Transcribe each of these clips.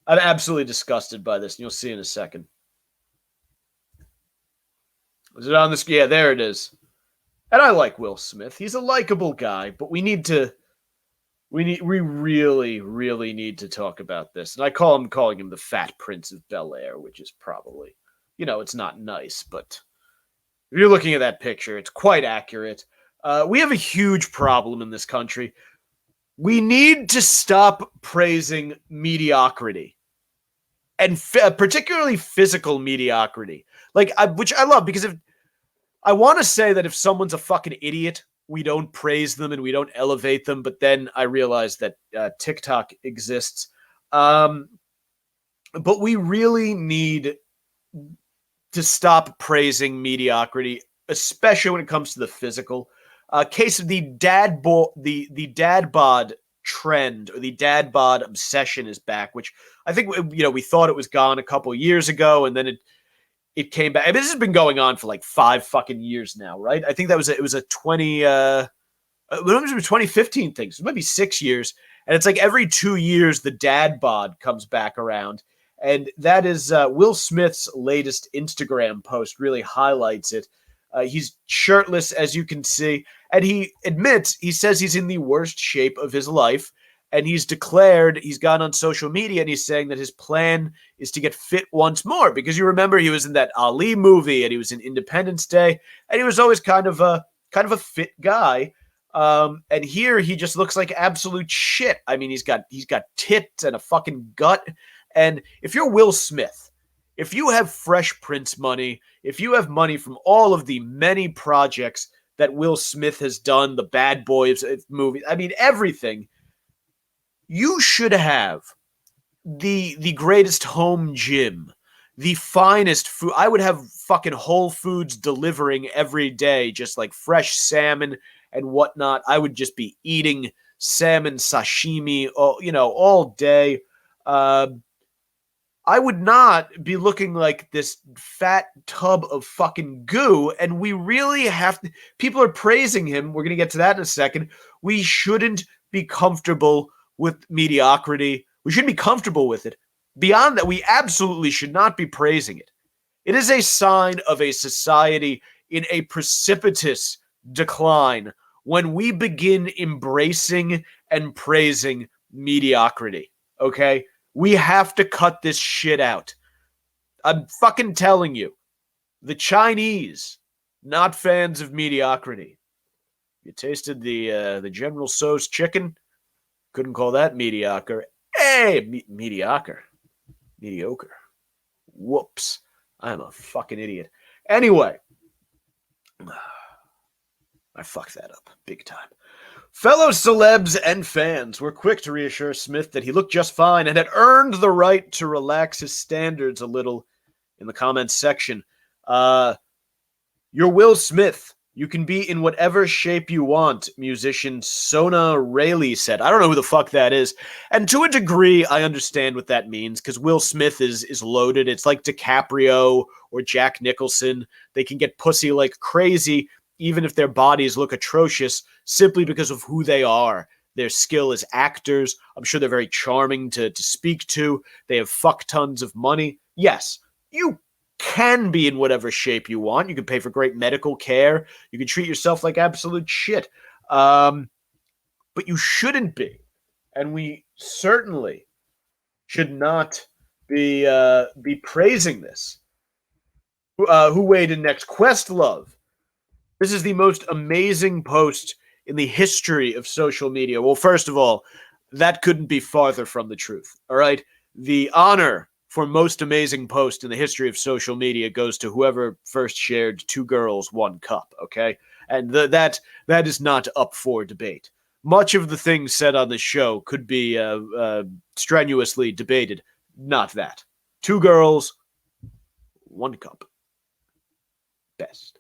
I'm absolutely disgusted by this, and you'll see in a second. Is it on this? Yeah, there it is. And I like Will Smith. He's a likable guy, but we really, really need to talk about this. And calling him the Fat Prince of Bel-Air, which is probably, it's not nice, but if you're looking at that picture, it's quite accurate. We have a huge problem in this country. We need to stop praising mediocrity, and particularly physical mediocrity. Which I love, because if I want to say that if someone's a fucking idiot, we don't praise them and we don't elevate them. But then I realize that TikTok exists. But we really need to stop praising mediocrity, especially when it comes to the physical. Case of the the dad bod trend, or the dad bod obsession, is back, which I think we thought it was gone a couple years ago, and then it came back. I mean, this has been going on for like 5 fucking years now, right? I think it was a 2015 thing. So it might be 6 years. And it's like every 2 years, the dad bod comes back around. And that is Will Smith's latest Instagram post really highlights it. He's shirtless, as you can see. And he says he's in the worst shape of his life. And he's gone on social media and he's saying that his plan is to get fit once more, because you remember he was in that Ali movie and he was in Independence Day and he was always kind of a fit guy. And here he just looks like absolute shit. I mean, he's got tits and a fucking gut. And if you're Will Smith, if you have Fresh Prince money, if you have money from all of the many projects that Will Smith has done, the Bad Boys movie, I mean, everything, you should have the greatest home gym, the finest food. I would have fucking Whole Foods delivering every day, just like fresh salmon and whatnot. I would just be eating salmon sashimi, all day. I would not be looking like this fat tub of fucking goo. And we really have to. People are praising him. We're going to get to that in a second. We shouldn't be comfortable with mediocrity. We shouldn't be comfortable with it. Beyond that, we absolutely should not be praising it. It is a sign of a society in a precipitous decline when we begin embracing and praising mediocrity, okay? We have to cut this shit out. I'm fucking telling you. The Chinese, not fans of mediocrity. You tasted the General Tso's chicken? Couldn't call that mediocre. Hey, mediocre. Mediocre. Whoops. I'm a fucking idiot. Anyway. I fucked that up big time. Fellow celebs and fans were quick to reassure Smith that he looked just fine and had earned the right to relax his standards a little in the comments section. You're Will Smith. You can be in whatever shape you want, musician Sona Rayleigh said. I don't know who the fuck that is. And to a degree, I understand what that means, because Will Smith is loaded. It's like DiCaprio or Jack Nicholson. They can get pussy like crazy, even if their bodies look atrocious, simply because of who they are. Their skill as actors. I'm sure they're very charming to speak to. They have fuck tons of money. Yes, you can be in whatever shape you want. You can pay for great medical care. You can treat yourself like absolute shit. But you shouldn't be. And we certainly should not be praising this. Who weighed in next? Questlove. This is the most amazing post in the history of social media. Well, first of all, that couldn't be farther from the truth. All right? The honor for most amazing post in the history of social media goes to whoever first shared 2 girls, 1 cup, okay? And that is not up for debate. Much of the things said on the show could be strenuously debated. Not that. 2 girls, 1 cup. Best.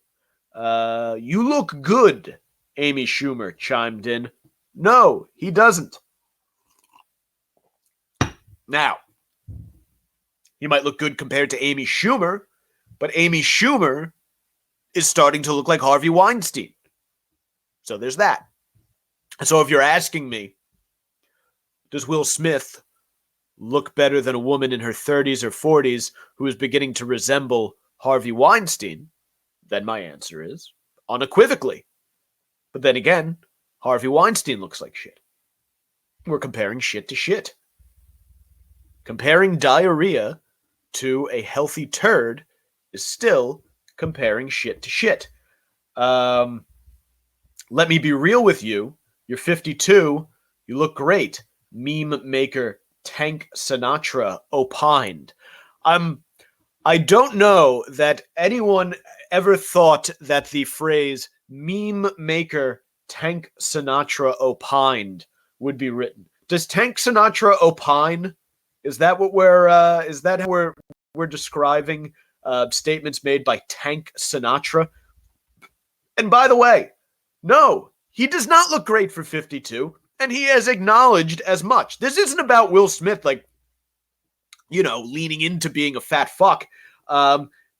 You look good, Amy Schumer chimed in. No, he doesn't. Now, he might look good compared to Amy Schumer, but Amy Schumer is starting to look like Harvey Weinstein. So there's that. So if you're asking me, does Will Smith look better than a woman in her 30s or 40s who is beginning to resemble Harvey Weinstein, then my answer is unequivocally. But then again, Harvey Weinstein looks like shit. We're comparing shit to shit. Comparing diarrhea to a healthy turd is still comparing shit to shit. Let me be real with you. You're 52. You look great. Meme maker Tank Sinatra opined. I don't know that anyone ever thought that the phrase meme maker Tank Sinatra opined would be written. Does Tank Sinatra opine? Is that what is that how we're describing statements made by Tank Sinatra? And by the way, no, he does not look great for 52, and he has acknowledged as much. This isn't about Will Smith, leaning into being a fat fuck.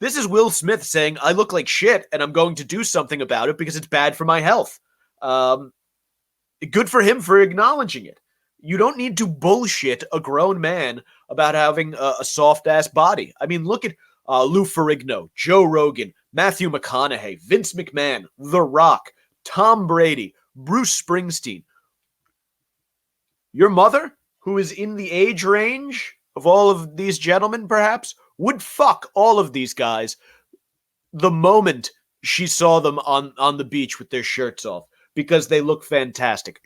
This is Will Smith saying, I look like shit, and I'm going to do something about it because it's bad for my health. Good for him for acknowledging it. You don't need to bullshit a grown man about having a soft-ass body. I mean, look at Lou Ferrigno, Joe Rogan, Matthew McConaughey, Vince McMahon, The Rock, Tom Brady, Bruce Springsteen. Your mother, who is in the age range of all of these gentlemen, perhaps, would fuck all of these guys the moment she saw them on the beach with their shirts off because they look fantastic.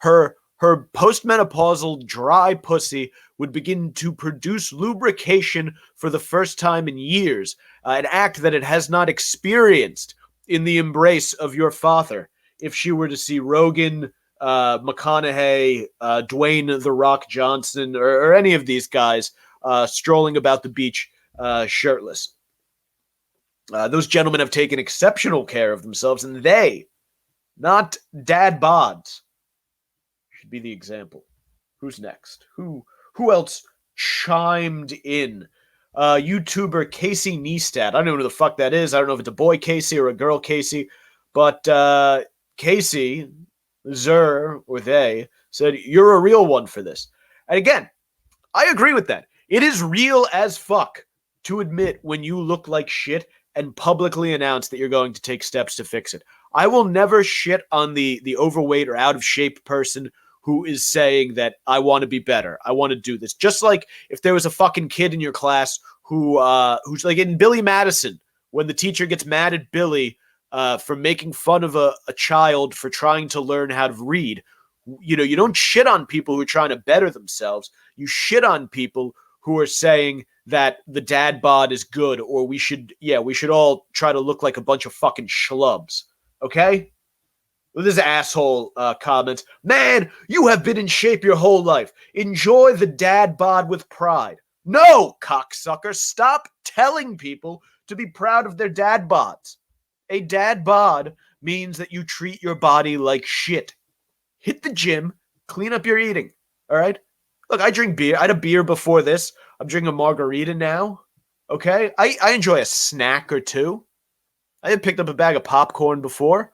Her postmenopausal dry pussy would begin to produce lubrication for the first time in years, an act that it has not experienced in the embrace of your father. If she were to see Rogan, McConaughey, Dwayne The Rock Johnson, or any of these guys strolling about the beach shirtless. Those gentlemen have taken exceptional care of themselves, and they, not dad bods, should be the example. Who's next? Who else chimed in? YouTuber Casey Neistat. I don't know who the fuck that is. I don't know if it's a boy Casey or a girl Casey, but Casey, or they, said, you're a real one for this. And again, I agree with that. It is real as fuck to admit when you look like shit and publicly announce that you're going to take steps to fix it. I will never shit on the overweight or out of shape person who is saying that I want to be better. I want to do this. Just like if there was a fucking kid in your class who's like in Billy Madison, when the teacher gets mad at Billy for making fun of a child for trying to learn how to read. You don't shit on people who are trying to better themselves. You shit on people who are saying that the dad bod is good, or we should all try to look like a bunch of fucking schlubs. Okay? This asshole comments, man, you have been in shape your whole life. Enjoy the dad bod with pride. No, cocksucker, stop telling people to be proud of their dad bods. A dad bod means that you treat your body like shit. Hit the gym, clean up your eating, all right? Look, I drink beer. I had a beer before this. I'm drinking a margarita now, okay? I enjoy a snack or two. I had picked up a bag of popcorn before.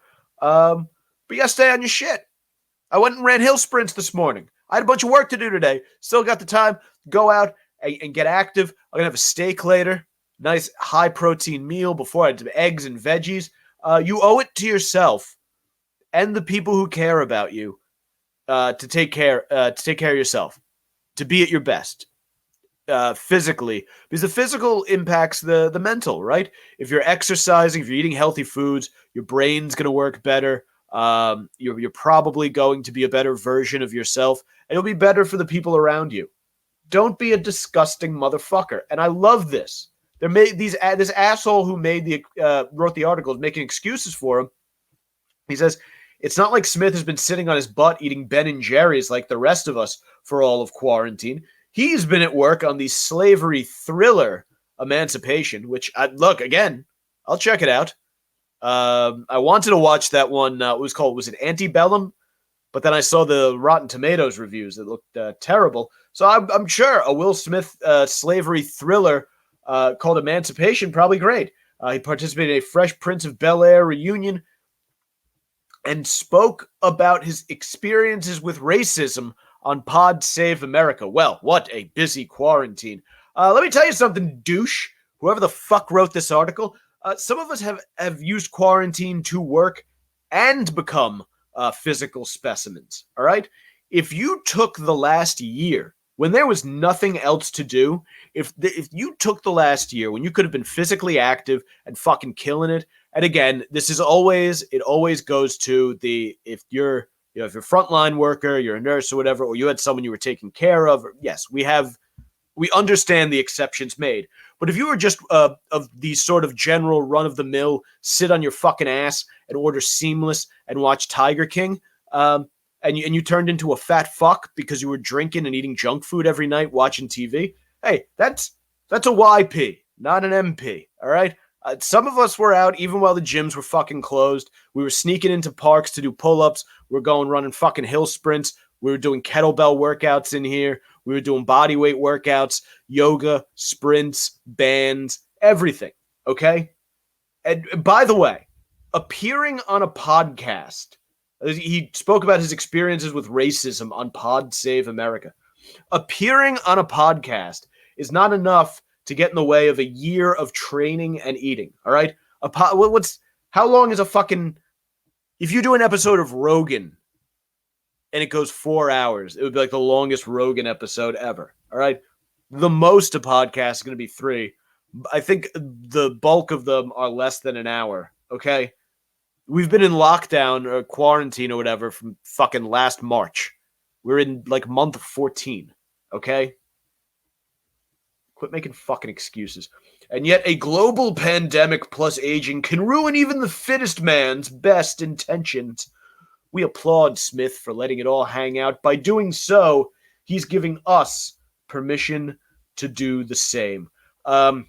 But you gotta stay on your shit. I went and ran hill sprints this morning. I had a bunch of work to do today. Still got the time to go out and get active. I'm gonna have a steak later. Nice high protein meal before I had eggs and veggies. You owe it to yourself and the people who care about you to take care of yourself, to be at your best physically, because the physical impacts the mental, right? If you're exercising, if you're eating healthy foods, your brain's gonna work better. You're probably going to be a better version of yourself, and you'll be better for the people around you. Don't be a disgusting motherfucker. And I love this. This asshole who wrote the article is making excuses for him. He says, it's not like Smith has been sitting on his butt eating Ben and Jerry's like the rest of us for all of quarantine. He's been at work on the slavery thriller Emancipation, which, again, I'll check it out. I wanted to watch that one. Was it Antebellum? But then I saw the Rotten Tomatoes reviews that looked terrible. So I'm sure a Will Smith slavery thriller called Emancipation, probably great. He participated in a Fresh Prince of Bel-Air reunion and spoke about his experiences with racism on Pod Save America. Well, what a busy quarantine. Let me tell you something, douche. Whoever the fuck wrote this article, some of us have used quarantine to work and become physical specimens, all right? If you took the last year, when there was nothing else to do, if you took the last year when you could have been physically active and fucking killing it, and again, it always goes to if you're if you're a frontline worker, you're a nurse or whatever, or you had someone you were taking care of, yes, we understand the exceptions made. But if you were just of the sort of general run-of-the-mill, sit on your fucking ass and order Seamless and watch Tiger King, and you turned into a fat fuck because you were drinking and eating junk food every night, watching TV, hey, that's a YP, not an MP, all right? Some of us were out even while the gyms were fucking closed. We were sneaking into parks to do pull-ups. We were going running fucking hill sprints. We were doing kettlebell workouts in here. We were doing body weight workouts, yoga, sprints, bands, everything, okay? And by the way, appearing on a podcast, he spoke about his experiences with racism on Pod Save America. Appearing on a podcast is not enough to get in the way of a year of training and eating, all right? How long is a fucking... If you do an episode of Rogan and it goes 4 hours, it would be like the longest Rogan episode ever, all right? The most a podcast is going to be 3. I think the bulk of them are less than an hour, okay? We've been in lockdown or quarantine or whatever from fucking last March. We're in like month 14, okay? Quit making fucking excuses. And yet a global pandemic plus aging can ruin even the fittest man's best intentions. We applaud Smith for letting it all hang out. By doing so, he's giving us permission to do the same. And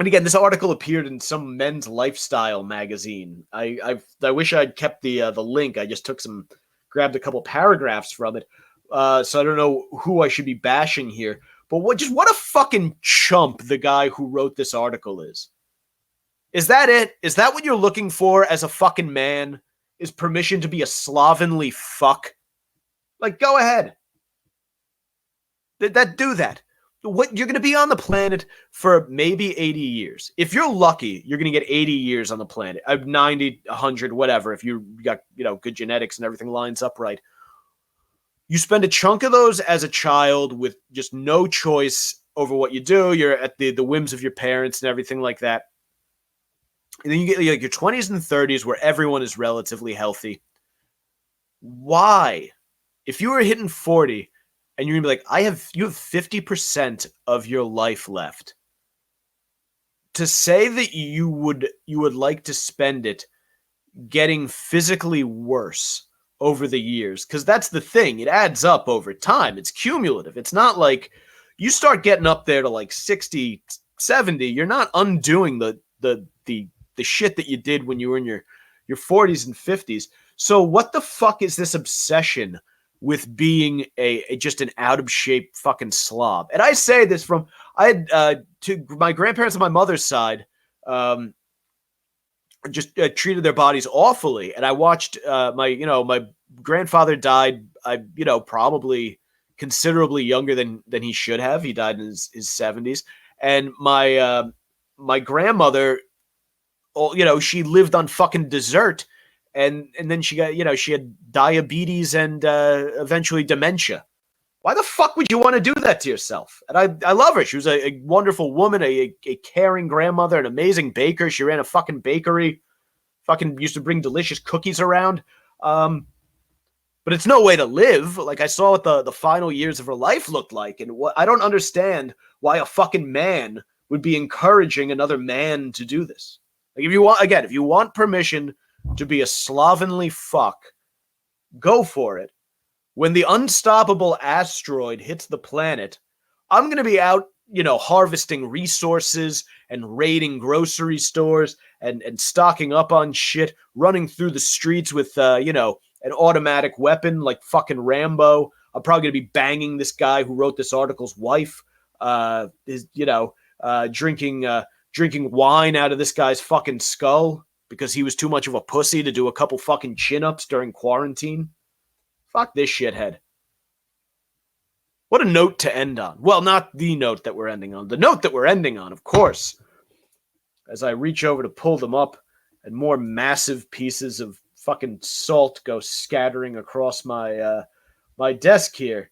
again, this article appeared in some men's lifestyle magazine. I wish I'd kept the link. I just grabbed a couple paragraphs from it. So I don't know who I should be bashing here. But what a fucking chump the guy who wrote this article is. Is that it? Is that what you're looking for as a fucking man? Is permission to be a slovenly fuck? Like, go ahead. Do that. What, you're going to be on the planet for maybe 80 years. If you're lucky, you're going to get 80 years on the planet. 90, 100, whatever. If you got, good genetics and everything lines up right. You spend a chunk of those as a child with just no choice over what you do. You're at the whims of your parents and everything like that. And then you get like your 20s and 30s where everyone is relatively healthy. Why? If you were hitting 40 and you're going to be like, you have 50% of your life left. To say that you would like to spend it getting physically worse over the years, because that's the thing. It adds up over time. It's cumulative. It's not like you start getting up there to like 60, 70. You're not undoing the shit that you did when you were in your 40s and 50s. So what the fuck is this obsession with being just an out of shape fucking slob? And I say this from to my grandparents on my mother's side. Just treated their bodies awfully, and I watched my grandfather died. Probably considerably younger than he should have. He died in his 70s, and my grandmother, she lived on fucking dessert, and then she got she had diabetes and eventually dementia. Why the fuck would you want to do that to yourself? And I love her. She was a wonderful woman, a caring grandmother, an amazing baker. She ran a fucking bakery, fucking used to bring delicious cookies around. But it's no way to live. Like, I saw what the final years of her life looked like. And I don't understand why a fucking man would be encouraging another man to do this. Like, if you want permission to be a slovenly fuck, go for it. When the unstoppable asteroid hits the planet, I'm going to be out, harvesting resources and raiding grocery stores and stocking up on shit, running through the streets with, an automatic weapon like fucking Rambo. I'm probably going to be banging this guy who wrote this article's wife, drinking wine out of this guy's fucking skull because he was too much of a pussy to do a couple fucking chin-ups during quarantine. Fuck this shithead. What a note to end on. Well, not the note that we're ending on. The note that we're ending on, of course. As I reach over to pull them up, and more massive pieces of fucking salt go scattering across my my desk here.